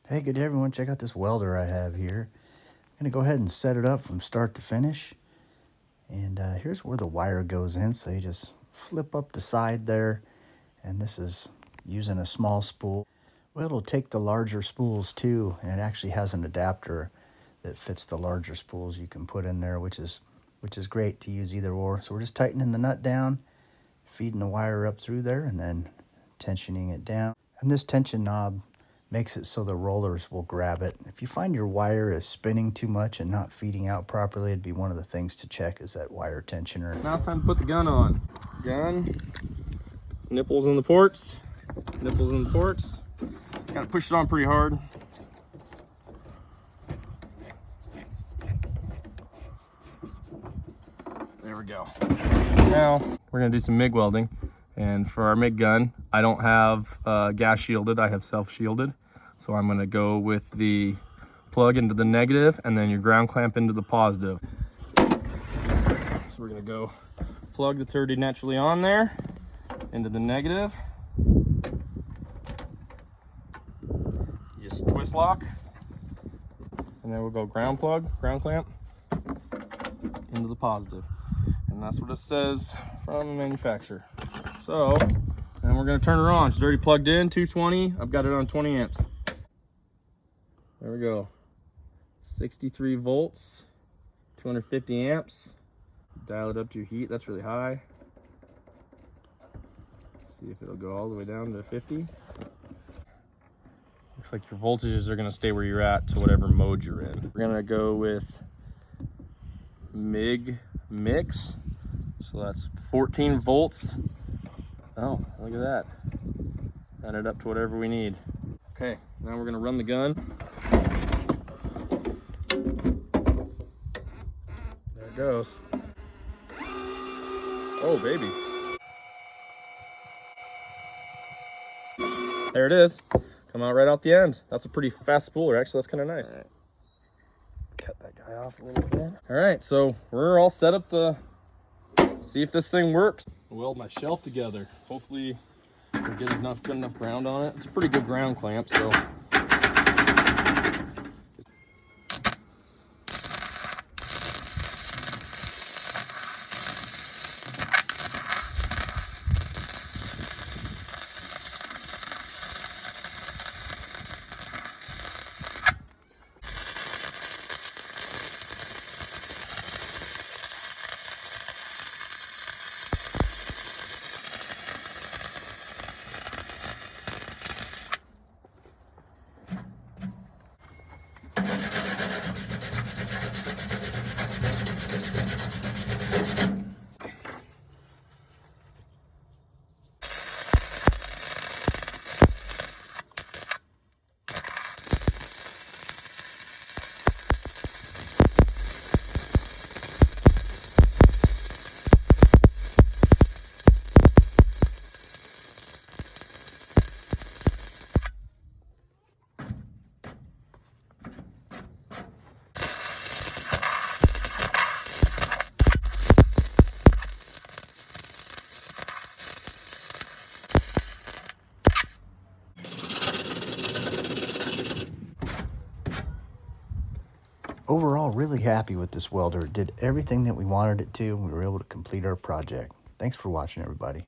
Hey, good day everyone. Check out this welder I have here. I'm going to go ahead and set it up from start to finish. And here's where the wire goes in. So you just flip up the side there. And this is using a small spool. Well, it'll take the larger spools too. And it actually has an adapter that fits the larger spools you can put in there, which is great to use either or. So we're just tightening the nut down, feeding the wire up through there, and then tensioning it down. And this tension knob makes it so the rollers will grab it. If you find your wire is spinning too much and not feeding out properly, it'd be one of the things to check is that wire tensioner. Now it's time to put the gun on. Gun, nipples in the ports, nipples in the ports. Gotta push it on pretty hard. There we go. Now we're gonna do some MIG welding. And for our MIG gun, I don't have gas shielded, I have self-shielded. So I'm gonna go with the plug into the negative and then your ground clamp into the positive. So we're gonna go plug that's already naturally on there into the negative. Just twist lock. And then we'll go ground plug, ground clamp into the positive. And that's what it says from the manufacturer. So, and we're gonna turn her on. She's already plugged in, 220. I've got it on 20 amps. There we go. 63 volts, 250 amps. Dial it up to your heat, that's really high. See if it'll go all the way down to 50. Looks like your voltages are gonna stay where you're at to whatever mode you're in. We're gonna go with MIG mix. So that's 14 volts. Oh, look at that. Add it up to whatever we need. Okay, now we're gonna run the gun. There it goes. Oh, baby. There it is. Come out right out the end. That's a pretty fast spooler, actually. That's kind of nice. All right. Cut that guy off a little bit. All right, so we're all set up to see if this thing works. Weld my shelf together. Hopefully we'll get good enough ground on it. It's a pretty good ground clamp, so. Overall, really happy with this welder. It did everything that we wanted it to. We were able to complete our project. Thanks for watching, everybody.